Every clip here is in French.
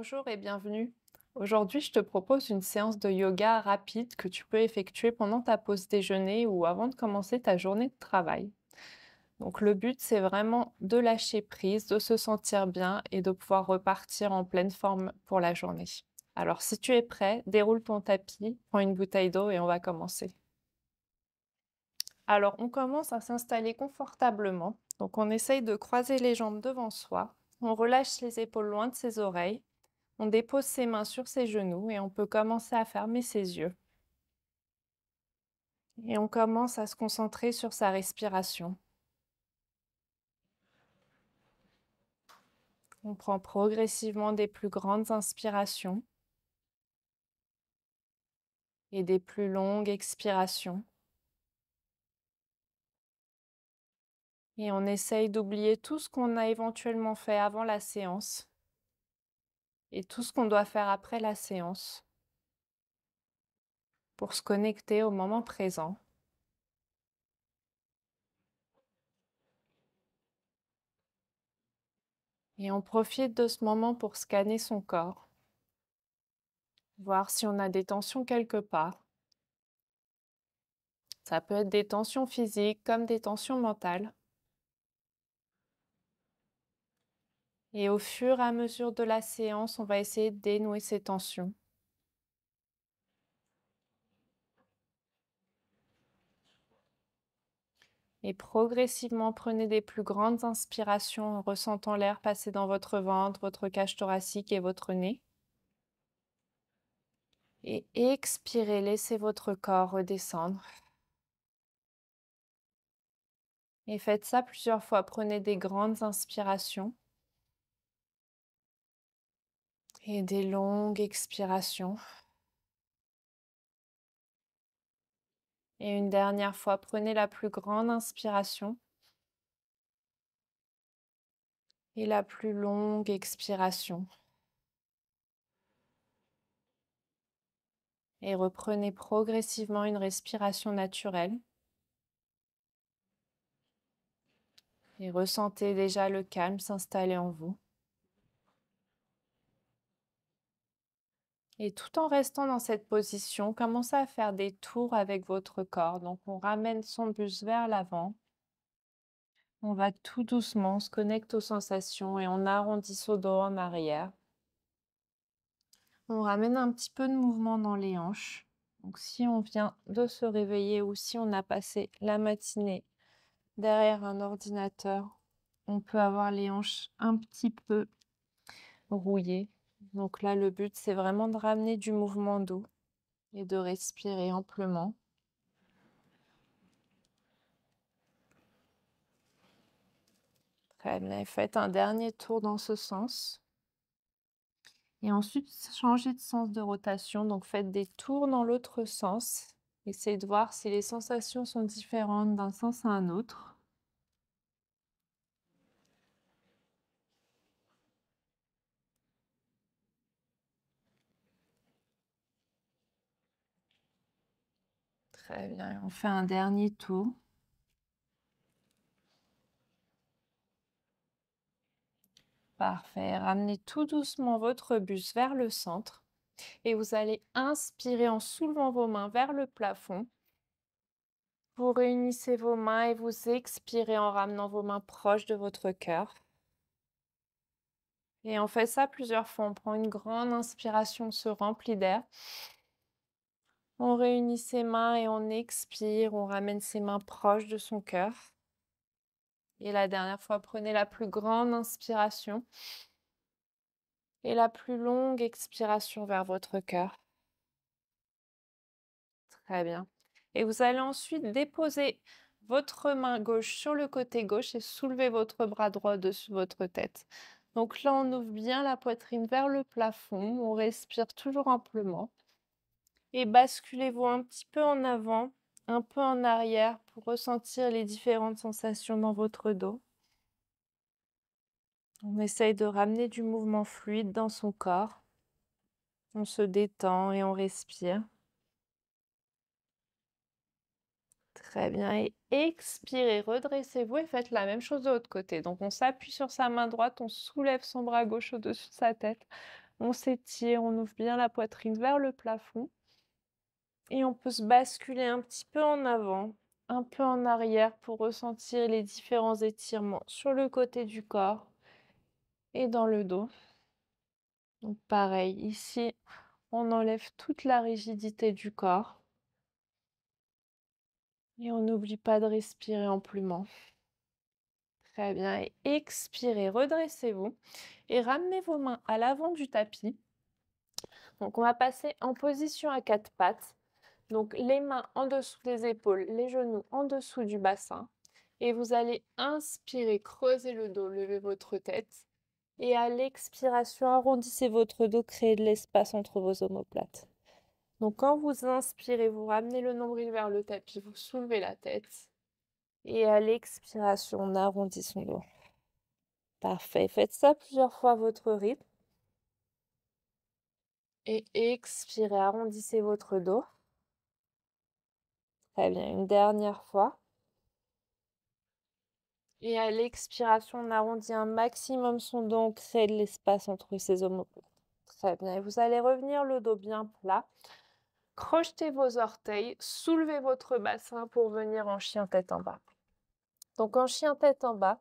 Bonjour et bienvenue. Aujourd'hui, je te propose une séance de yoga rapide que tu peux effectuer pendant ta pause déjeuner ou avant de commencer ta journée de travail. Donc, le but, c'est vraiment de lâcher prise, de se sentir bien et de pouvoir repartir en pleine forme pour la journée. Alors, si tu es prêt, déroule ton tapis, prends une bouteille d'eau et on va commencer. Alors, on commence à s'installer confortablement. Donc, on essaye de croiser les jambes devant soi. On relâche les épaules loin de ses oreilles. On dépose ses mains sur ses genoux et on peut commencer à fermer ses yeux. Et on commence à se concentrer sur sa respiration. On prend progressivement des plus grandes inspirations et des plus longues expirations. Et on essaye d'oublier tout ce qu'on a éventuellement fait avant la séance et tout ce qu'on doit faire après la séance pour se connecter au moment présent. Et on profite de ce moment pour scanner son corps, voir si on a des tensions quelque part. Ça peut être des tensions physiques comme des tensions mentales. Et au fur et à mesure de la séance, on va essayer de dénouer ces tensions. Et progressivement, prenez des plus grandes inspirations en ressentant l'air passer dans votre ventre, votre cage thoracique et votre nez. Et expirez, laissez votre corps redescendre. Et faites ça plusieurs fois. Prenez des grandes inspirations et des longues expirations. Et une dernière fois, prenez la plus grande inspiration et la plus longue expiration. Et reprenez progressivement une respiration naturelle. Et ressentez déjà le calme s'installer en vous. Et tout en restant dans cette position, commencez à faire des tours avec votre corps. Donc, on ramène son buste vers l'avant. On va tout doucement, on se connecte aux sensations et on arrondit son dos en arrière. On ramène un petit peu de mouvement dans les hanches. Donc, si on vient de se réveiller ou si on a passé la matinée derrière un ordinateur, on peut avoir les hanches un petit peu rouillées. Donc là, le but, c'est vraiment de ramener du mouvement doux et de respirer amplement. Très bien, faites un dernier tour dans ce sens. Et ensuite, changez de sens de rotation. Donc, faites des tours dans l'autre sens. Essayez de voir si les sensations sont différentes d'un sens à un autre. Très bien, on fait un dernier tour. Parfait. Ramenez tout doucement votre buste vers le centre et vous allez inspirer en soulevant vos mains vers le plafond. Vous réunissez vos mains et vous expirez en ramenant vos mains proches de votre cœur. Et on fait ça plusieurs fois. On prend une grande inspiration, on se remplit d'air. On réunit ses mains et on expire. On ramène ses mains proches de son cœur. Et la dernière fois, prenez la plus grande inspiration et la plus longue expiration vers votre cœur. Très bien. Et vous allez ensuite déposer votre main gauche sur le côté gauche et soulever votre bras droit au-dessus de votre tête. Donc là, on ouvre bien la poitrine vers le plafond. On respire toujours amplement. Et basculez-vous un petit peu en avant, un peu en arrière pour ressentir les différentes sensations dans votre dos. On essaye de ramener du mouvement fluide dans son corps. On se détend et on respire. Très bien. Et expirez, redressez-vous et faites la même chose de l'autre côté. Donc, on s'appuie sur sa main droite, on soulève son bras gauche au-dessus de sa tête. On s'étire, on ouvre bien la poitrine vers le plafond et on peut se basculer un petit peu en avant, un peu en arrière pour ressentir les différents étirements sur le côté du corps et dans le dos. Donc pareil, ici, on enlève toute la rigidité du corps et on n'oublie pas de respirer amplement. Très bien, et expirez, redressez-vous et ramenez vos mains à l'avant du tapis. Donc on va passer en position à quatre pattes. Donc les mains en dessous des épaules, les genoux en dessous du bassin. Et vous allez inspirer, creuser le dos, lever votre tête. Et à l'expiration, arrondissez votre dos, créez de l'espace entre vos omoplates. Donc quand vous inspirez, vous ramenez le nombril vers le tapis, vous soulevez la tête. Et à l'expiration, on arrondit son dos. Parfait. Faites ça plusieurs fois à votre rythme. Et expirez, arrondissez votre dos. Très bien, une dernière fois. Et à l'expiration, on arrondit un maximum son dos, on crée de l'espace entre ses omoplates. Très bien, et vous allez revenir le dos bien plat. Crochetez vos orteils, soulevez votre bassin pour venir en chien tête en bas. Donc en chien tête en bas,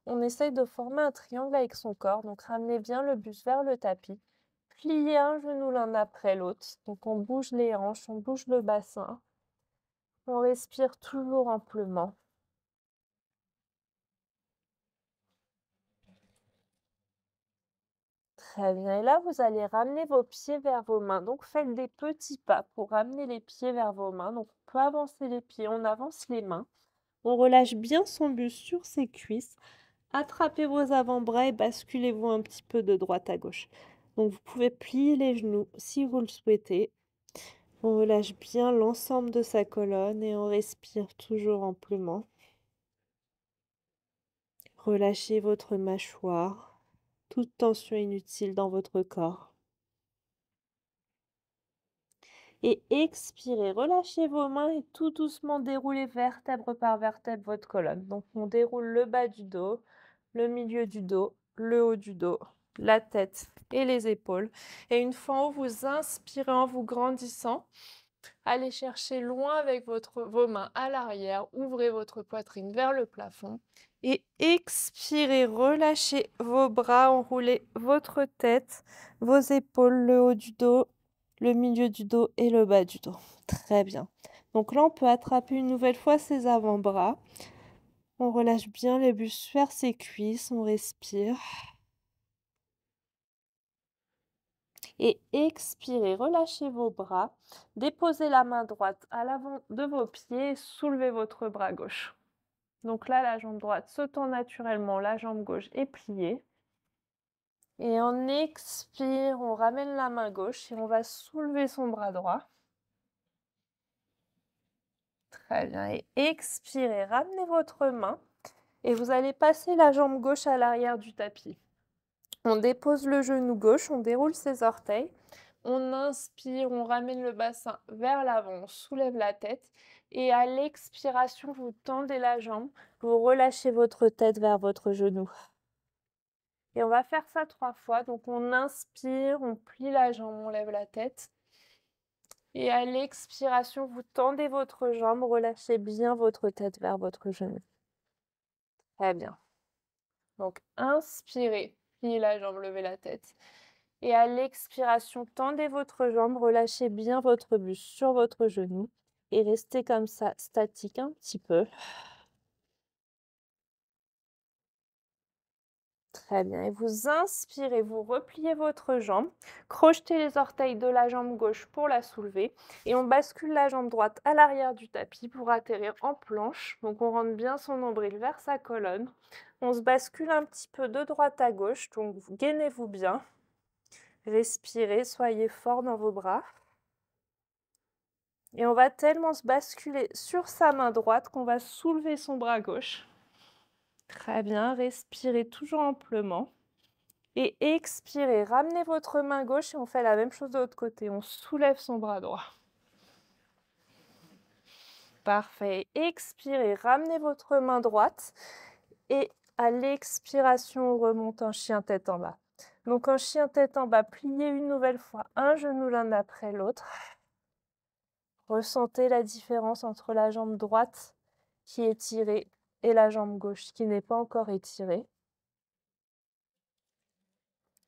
on essaye de former un triangle avec son corps. Donc ramenez bien le buste vers le tapis. Pliez un genou l'un après l'autre. Donc on bouge les hanches, on bouge le bassin. On respire toujours amplement. Très bien. Et là, vous allez ramener vos pieds vers vos mains. Donc faites des petits pas pour ramener les pieds vers vos mains. Donc on peut avancer les pieds, on avance les mains. On relâche bien son buste sur ses cuisses. Attrapez vos avant-bras et basculez-vous un petit peu de droite à gauche. Donc vous pouvez plier les genoux si vous le souhaitez. On relâche bien l'ensemble de sa colonne et on respire toujours amplement. Relâchez votre mâchoire, toute tension inutile dans votre corps. Et expirez, relâchez vos mains et tout doucement déroulez vertèbre par vertèbre votre colonne. Donc on déroule le bas du dos, le milieu du dos, le haut du dos, la tête et les épaules. Et une fois en haut, vous inspirez en vous grandissant. Allez chercher loin avec vos mains à l'arrière. Ouvrez votre poitrine vers le plafond. Et expirez, relâchez vos bras, enroulez votre tête, vos épaules, le haut du dos, le milieu du dos et le bas du dos. Très bien. Donc là, on peut attraper une nouvelle fois ses avant-bras. On relâche bien les buste vers ses cuisses, on respire. Et expirez, relâchez vos bras. Déposez la main droite à l'avant de vos pieds, soulevez votre bras gauche. Donc là, la jambe droite se tend naturellement, la jambe gauche est pliée. Et on expire, on ramène la main gauche et on va soulever son bras droit. Très bien. Et expirez, ramenez votre main et vous allez passer la jambe gauche à l'arrière du tapis. On dépose le genou gauche, on déroule ses orteils. On inspire, on ramène le bassin vers l'avant, on soulève la tête. Et à l'expiration, vous tendez la jambe, vous relâchez votre tête vers votre genou. Et on va faire ça 3 fois. Donc on inspire, on plie la jambe, on lève la tête. Et à l'expiration, vous tendez votre jambe, relâchez bien votre tête vers votre genou. Très bien. Donc inspirez, pliez la jambe, levez la tête. Et à l'expiration, tendez votre jambe, relâchez bien votre buste sur votre genou et restez comme ça, statique un petit peu. Très bien. Et vous inspirez, vous repliez votre jambe, crochetez les orteils de la jambe gauche pour la soulever et on bascule la jambe droite à l'arrière du tapis pour atterrir en planche. Donc on rentre bien son nombril vers sa colonne. On se bascule un petit peu de droite à gauche, donc gainez-vous bien. Respirez, soyez fort dans vos bras. Et on va tellement se basculer sur sa main droite qu'on va soulever son bras gauche. Très bien, respirez toujours amplement. Et expirez, ramenez votre main gauche et on fait la même chose de l'autre côté. On soulève son bras droit. Parfait. Expirez, ramenez votre main droite et à l'expiration, on remonte en chien tête en bas. Donc en chien tête en bas, pliez une nouvelle fois un genou l'un après l'autre. Ressentez la différence entre la jambe droite qui est étirée et la jambe gauche qui n'est pas encore étirée.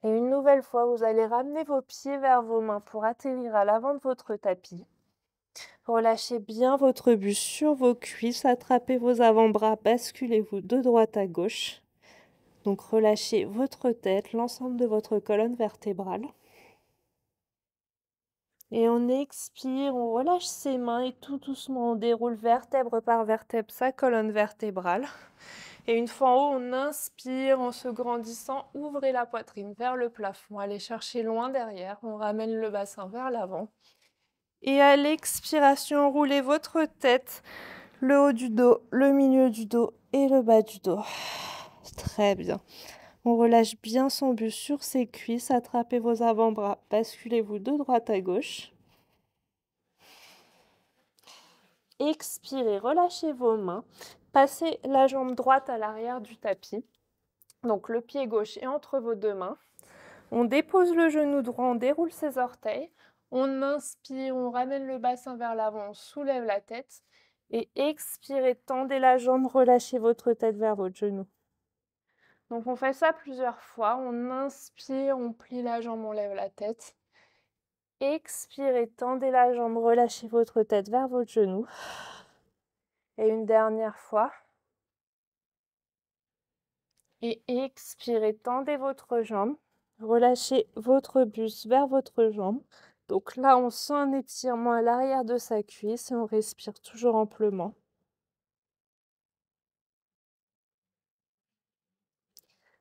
Et une nouvelle fois, vous allez ramener vos pieds vers vos mains pour atterrir à l'avant de votre tapis. Relâchez bien votre buste sur vos cuisses, attrapez vos avant-bras, basculez-vous de droite à gauche. Donc relâchez votre tête, l'ensemble de votre colonne vertébrale. Et on expire, on relâche ses mains et tout doucement on déroule vertèbre par vertèbre sa colonne vertébrale. Et une fois en haut, on inspire en se grandissant, ouvrez la poitrine vers le plafond, allez chercher loin derrière, on ramène le bassin vers l'avant. Et à l'expiration, roulez votre tête, le haut du dos, le milieu du dos et le bas du dos. Très bien. On relâche bien son buste sur ses cuisses, attrapez vos avant-bras, basculez-vous de droite à gauche. Expirez, relâchez vos mains, passez la jambe droite à l'arrière du tapis. Donc le pied gauche est entre vos deux mains. On dépose le genou droit, on déroule ses orteils. On inspire, on ramène le bassin vers l'avant, on soulève la tête. Et expirez, tendez la jambe, relâchez votre tête vers votre genou. Donc on fait ça plusieurs fois. On inspire, on plie la jambe, on lève la tête. Expirez, tendez la jambe, relâchez votre tête vers votre genou. Et une dernière fois. Et expirez, tendez votre jambe, relâchez votre buste vers votre jambe. Donc là, on sent un étirement à l'arrière de sa cuisse et on respire toujours amplement.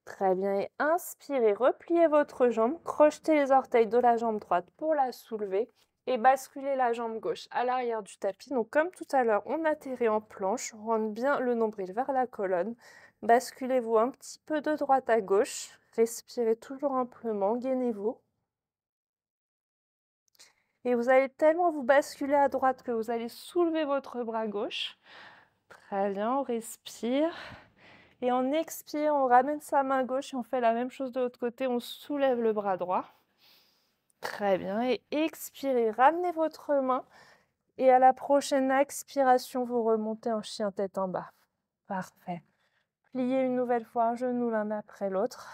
Très bien, et inspirez, repliez votre jambe, crochetez les orteils de la jambe droite pour la soulever et basculez la jambe gauche à l'arrière du tapis. Donc comme tout à l'heure, on atterrit en planche, on rentre bien le nombril vers la colonne. Basculez-vous un petit peu de droite à gauche, respirez toujours amplement, gainez-vous. Et vous allez tellement vous basculer à droite que vous allez soulever votre bras gauche. Très bien, on respire. Et on expire, on ramène sa main gauche et on fait la même chose de l'autre côté, on soulève le bras droit. Très bien, et expirez, ramenez votre main. Et à la prochaine expiration, vous remontez en chien tête en bas. Parfait. Pliez une nouvelle fois un genou l'un après l'autre.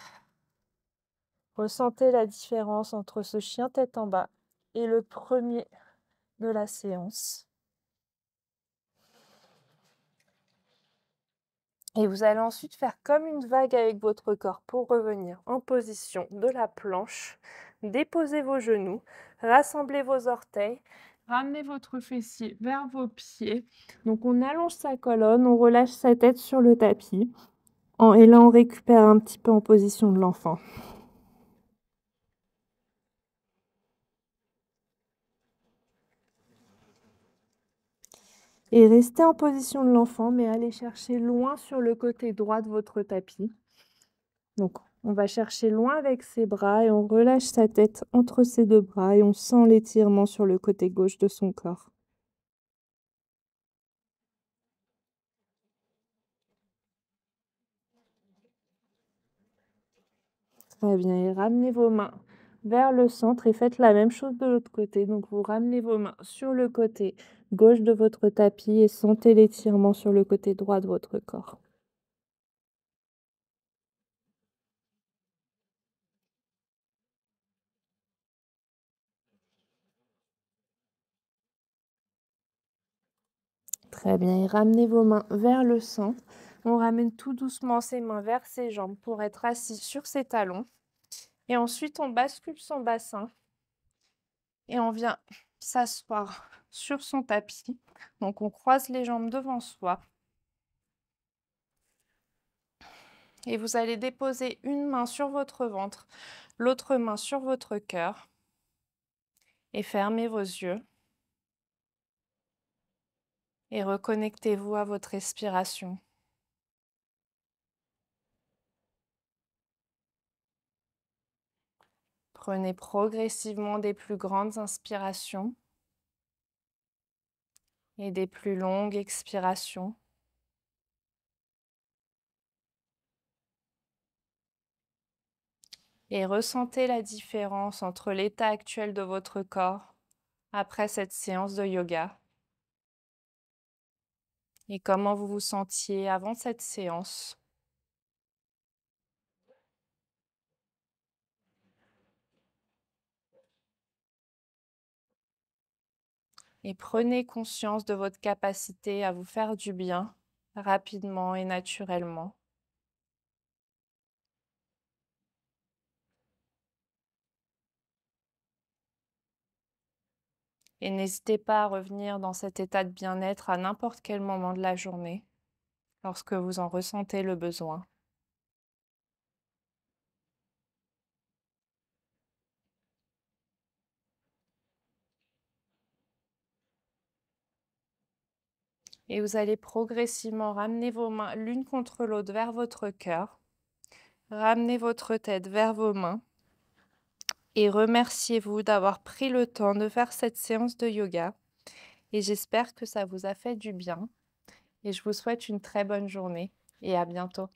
Ressentez la différence entre ce chien tête en bas et le premier de la séance. Et vous allez ensuite faire comme une vague avec votre corps pour revenir en position de la planche. Déposez vos genoux, rassemblez vos orteils, ramenez votre fessier vers vos pieds. Donc on allonge sa colonne, on relâche sa tête sur le tapis. Et là, on récupère un petit peu en position de l'enfant. Et restez en position de l'enfant, mais allez chercher loin sur le côté droit de votre tapis. Donc, on va chercher loin avec ses bras et on relâche sa tête entre ses deux bras et on sent l'étirement sur le côté gauche de son corps. Très bien, et ramenez vos mains vers le centre et faites la même chose de l'autre côté. Donc, vous ramenez vos mains sur le côté gauche de votre tapis et sentez l'étirement sur le côté droit de votre corps. Très bien, et ramenez vos mains vers le centre. On ramène tout doucement ses mains vers ses jambes pour être assis sur ses talons. Et ensuite, on bascule son bassin et on vient s'asseoir sur son tapis. Donc, on croise les jambes devant soi. Et vous allez déposer une main sur votre ventre, l'autre main sur votre cœur. Et fermez vos yeux. Et reconnectez-vous à votre respiration. Prenez progressivement des plus grandes inspirations et des plus longues expirations. et ressentez la différence entre l'état actuel de votre corps après cette séance de yoga et comment vous vous sentiez avant cette séance. Et prenez conscience de votre capacité à vous faire du bien rapidement et naturellement. Et n'hésitez pas à revenir dans cet état de bien-être à n'importe quel moment de la journée, lorsque vous en ressentez le besoin. Et vous allez progressivement ramener vos mains l'une contre l'autre vers votre cœur. Ramenez votre tête vers vos mains et remerciez-vous d'avoir pris le temps de faire cette séance de yoga. Et j'espère que ça vous a fait du bien. Et je vous souhaite une très bonne journée et à bientôt.